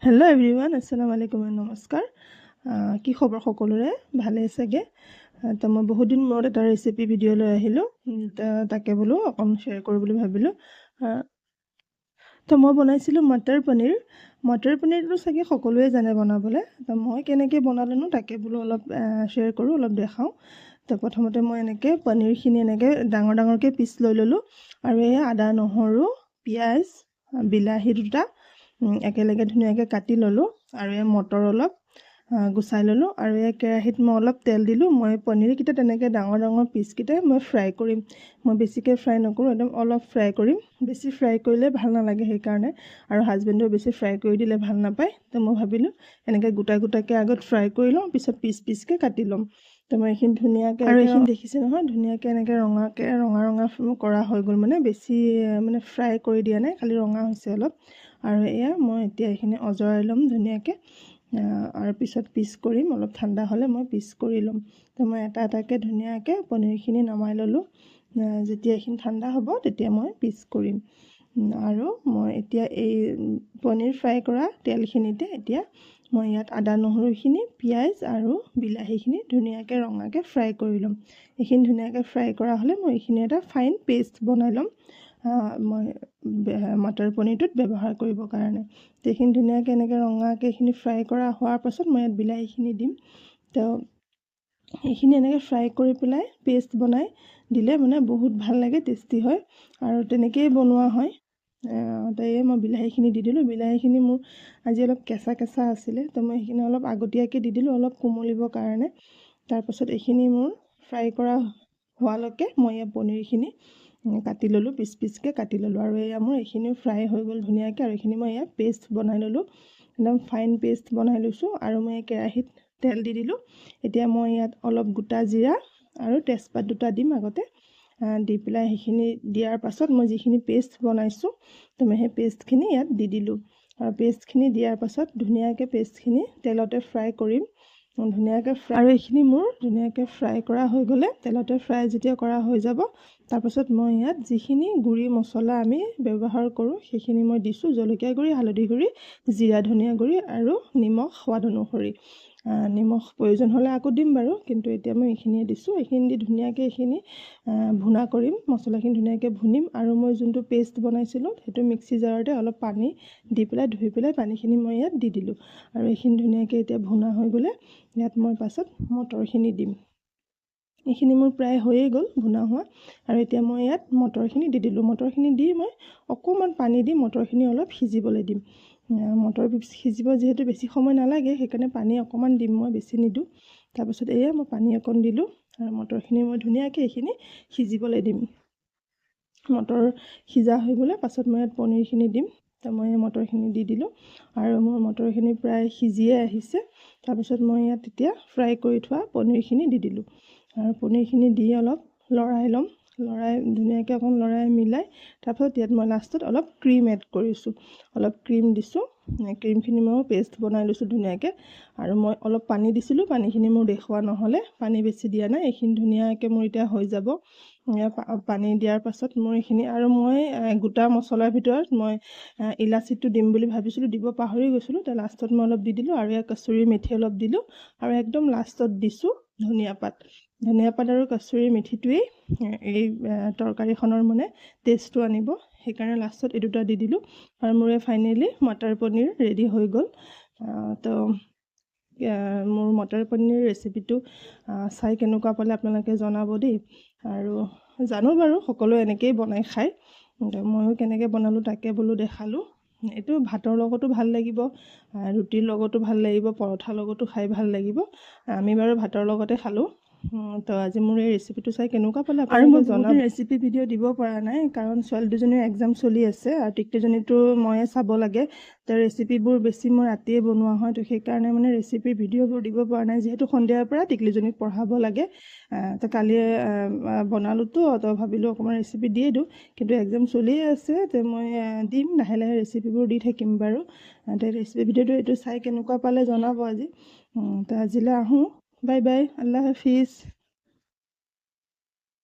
Hello' everyone, আসসালামু আলাইকুম, নমস্কাৰ। কি খবৰ সকলোৰে? ভালে চাগে? তো মই বহুত দিন মূৰত এটা ৰেচিপি ভিডিঅ' লৈ আহিলোঁ, তাকে বোলো অকণ শ্বেয়াৰ কৰোঁ বুলি ভাবিলোঁ। তো মই বনাইছিলোঁ মটৰ পনীৰ। মটৰ পনীৰটো চাগে সকলোৱে জানে বনাবলৈ। তো মই কেনেকৈ বনালোনো তাকে বোলো অলপ শ্বেয়াৰ কৰোঁ, অলপ দেখাওঁ। তো প্ৰথমতে মই এনেকৈ পনীৰখিনি এনেকৈ ডাঙৰ ডাঙৰকৈ পিচ লৈ ল'লোঁ, আৰু এই আদা, নহৰু, পিঁয়াজ, বিলাহী দুটা একেলগে ধুনীয়াকৈ কাটি ল'লোঁ, আৰু এই মটৰ অলপ গুচাই ল'লোঁ, আৰু এই কেৰাহীত মই অলপ তেল দিলোঁ। মই পনীৰকেইটা তেনেকৈ ডাঙৰ ডাঙৰ পিচকেইটাই মই ফ্ৰাই কৰিম। মই বেছিকৈ ফ্ৰাই নকৰোঁ, একদম অলপ ফ্ৰাই কৰিম। বেছি ফ্ৰাই কৰিলে ভাল নালাগে, সেইকাৰণে। আৰু হাজবেণ্ডেও বেছি ফ্ৰাই কৰি দিলে ভাল নাপায়। তো মই ভাবিলোঁ এনেকৈ গোটা গোটাকৈ আগত ফ্ৰাই কৰি লওঁ, পিছত পিচ পিচকৈ কাটি ল'ম। তো মই এইখিনি ধুনীয়াকৈ, আৰু এইখিনি দেখিছে নহয়, ধুনীয়াকৈ এনেকৈ ৰঙা ৰঙা কৰা হৈ গ'ল। মানে বেছি ফ্ৰাই কৰি দিয়া নাই, খালি ৰঙা হৈছে অলপ। আৰু এয়া মই এতিয়া এইখিনি অজৰাই ল'ম ধুনীয়াকৈ, আৰু পিছত পিচ কৰিম। অলপ ঠাণ্ডা হ'লে মই পিচ কৰি ল'ম। তো মই এটা এটাকৈ ধুনীয়াকৈ পনীৰখিনি নমাই ল'লোঁ। যেতিয়া এইখিনি ঠাণ্ডা হ'ব তেতিয়া মই পিচ কৰিম। আৰু মই এতিয়া এই পনীৰ ফ্ৰাই কৰা তেলখিনিতে এতিয়া মই ইয়াত আদা নহৰুখিনি, পিঁয়াজ আৰু বিলাহীখিনি ধুনীয়াকৈ ৰঙাকৈ ফ্ৰাই কৰি ল'ম। এইখিনি ধুনীয়াকৈ ফ্ৰাই কৰা হ'লে মই এইখিনি এটা ফাইন পেষ্ট বনাই ল'ম, মই মটৰ পনীৰটোত ব্যৱহাৰ কৰিবৰ কাৰণে। এইখিনি ধুনীয়াকৈ এনেকৈ ৰঙাকৈ এইখিনি ফ্ৰাই কৰা হোৱাৰ পাছত মই ইয়াত বিলাহীখিনি দিম। তো এইখিনি এনেকৈ ফ্ৰাই কৰি পেলাই পেষ্ট বনাই দিলে মানে বহুত ভাল লাগে, টেষ্টি হয়, আৰু তেনেকৈয়ে বনোৱা হয়। তো এই মই বিলাহীখিনি দি দিলোঁ। বিলাহীখিনি মোৰ আজি অলপ কেঁচা কেঁচা আছিলে, তো মই সেইখিনি অলপ আগতীয়াকৈ দি দিলোঁ, অলপ কোমলিবৰ কাৰণে। তাৰপাছত এইখিনি মোৰ ফ্ৰাই কৰা হোৱালৈকে মই এই পনীৰখিনি কাটি ল'লোঁ, পিচ পিচকৈ কাটি ল'লোঁ। আৰু এয়া মোৰ এইখিনিও ফ্ৰাই হৈ গ'ল ধুনীয়াকৈ, আৰু এইখিনি মই ইয়াত পেষ্ট বনাই ল'লোঁ, একদম ফাইন পেষ্ট বনাই লৈছোঁ। আৰু মই এই কেৰাহীত তেল দি দিলোঁ। এতিয়া মই ইয়াত অলপ গোটা জিৰা আৰু তেজপাত দুটা দিম আগতে, দি পেলাই সেইখিনি দিয়াৰ পাছত মই যিখিনি পেষ্ট বনাইছোঁ, তো মই সেই পেষ্টখিনি ইয়াত দি দিলোঁ। আৰু পেষ্টখিনি দিয়াৰ পাছত ধুনীয়াকৈ পেষ্টখিনি তেলতে ফ্ৰাই কৰিম, ধুনীয়াকৈ ফ্ৰাই। আৰু এইখিনি মোৰ ধুনীয়াকৈ ফ্ৰাই কৰা হৈ গ'লে, তেলতে ফ্ৰাই যেতিয়া কৰা হৈ যাব, তাৰপাছত মই ইয়াত যিখিনি গুড়ি মছলা আমি ব্যৱহাৰ কৰোঁ সেইখিনি মই দিছোঁ। জলকীয়া গুড়ি, হালধি গুড়ি, জিৰা ধনিয়া গুড়ি আৰু নিমখ সোৱাদ অনুসৰি। নিমখ প্ৰয়োজন হ'লে আকৌ দিম বাৰু, কিন্তু এতিয়া মই এইখিনিয়ে দিছোঁ। এইখিনি দি ধুনীয়াকৈ এইখিনি ভুনা কৰিম, মছলাখিনি ধুনীয়াকৈ ভুনিম। আৰু মই যোনটো পেষ্ট বনাইছিলোঁ সেইটো মিক্সি জাৰতে অলপ পানী দি পেলাই ধুই পেলাই পানীখিনি মই ইয়াত দি দিলোঁ। আৰু এইখিনি ধুনীয়াকৈ এতিয়া ভুনা হৈ গ'লে ইয়াত মই পাছত মটৰখিনি দিম। এইখিনি মোৰ প্ৰায় হৈয়ে গ'ল ভুনা হোৱা, আৰু এতিয়া মই ইয়াত মটৰখিনি দি দিলোঁ। মটৰখিনি দি মই অকণমান পানী দি মটৰখিনি অলপ সিজিবলৈ দিম। মটৰ সিজিব যিহেতু বেছি সময় নালাগে, সেইকাৰণে পানী অকণমান দিম, মই বেছি নিদিওঁ। তাৰপাছত এয়া মই পানী অকণ দিলোঁ, আৰু মটৰখিনি মই ধুনীয়াকৈ এইখিনি সিজিবলৈ দিম। মটৰ সিজা হৈ গ'লে পাছত মই ইয়াত পনীৰখিনি দিম। তো মই মটৰখিনি দি দিলোঁ, আৰু মোৰ মটৰখিনি প্ৰায় সিজিয়ে আহিছে। তাৰপিছত মই ইয়াত এতিয়া ফ্ৰাই কৰি থোৱা পনীৰখিনি দি দিলোঁ, আৰু পনীৰখিনি দি অলপ লৰাই ল'ম। ধুনীয়াকৈ অকণ লৰাই মিলাই, তাৰপিছত ইয়াত মই লাষ্টত অলপ ক্ৰীম এড কৰিছোঁ, অলপ ক্ৰীম দিছোঁ। ক্ৰীমখিনি মই পেষ্ট বনাই লৈছোঁ ধুনীয়াকৈ, আৰু মই অলপ পানী দিছিলোঁ, পানীখিনি মোৰ দেখুওৱা নহ'লে, পানী বেছি দিয়া নাই। এইখিনি ধুনীয়াকৈ মোৰ এতিয়া হৈ যাব। পানী দিয়াৰ পাছত মোৰ এইখিনি, আৰু মই গোটা মছলাৰ ভিতৰত মই ইলাচিটো দিম বুলি ভাবিছিলোঁ, দিব পাহৰি গৈছিলোঁ। তো লাষ্টত মই অলপ দি দিলোঁ, আৰু ইয়াত কচুৰি মেথি অলপ দিলোঁ, আৰু একদম লাষ্টত দিছোঁ ধনিয়া পাত। ধনিয়া পাত আৰু কচুৰি মেথিটোৱেই এই তৰকাৰীখনৰ মানে টেষ্টটো আনিব, সেইকাৰণে লাষ্টত এই দুটা দি দিলোঁ। আৰু মোৰ ফাইনেলি মটৰ পনীৰ ৰেডি হৈ গ'ল। তো মোৰ মটৰ পনীৰ ৰেচিপিটো চাই কেনেকুৱা পালে আপোনালোকে জনাব দেই। আৰু জানো বাৰু সকলোৱে এনেকৈয়ে বনাই খায়, ময়ো কেনেকৈ বনালোঁ তাকে বোলো দেখালোঁ। এইটো ভাতৰ লগতো ভাল লাগিব, ৰুটিৰ লগতো ভাল লাগিব, পৰঠাৰ লগতো খাই ভাল লাগিব। আমি বাৰু ভাতৰ লগতে খালোঁ। তো আজি মোৰ এই ৰেচিপিটো চাই কেনেকুৱা পালে, আৰু মই জনাব। ৰেচিপি ভিডিঅ' দিব পৰা নাই, কাৰণ ছোৱালী দুজনীৰ এক্সাম চলি আছে, আৰু টিকলিজনীটো ময়ে চাব লাগে। তো ৰেচিপিবোৰ বেছি মই ৰাতিয়ে বনোৱা হয়, তো সেইকাৰণে মানে ৰেচিপিৰ ভিডিঅ'বোৰ দিব পৰা নাই, যিহেতু সন্ধিয়াৰ পৰা টিকলিজনীক পঢ়াব লাগে। তো কালি বনালোঁতো, তো ভাবিলোঁ অকণমান ৰেচিপি দিয়ে দিওঁ, কিন্তু এক্সাম চলিয়ে আছে। তো মই দিম, লাহে লাহে ৰেচিপিবোৰ দি থাকিম বাৰু। তো ৰেচিপি ভিডিঅ'টো এইটো চাই কেনেকুৱা পালে জনাব আজি। তো আজিলৈ আহোঁ, বাই বাই, আল্লাহ হাফিজ।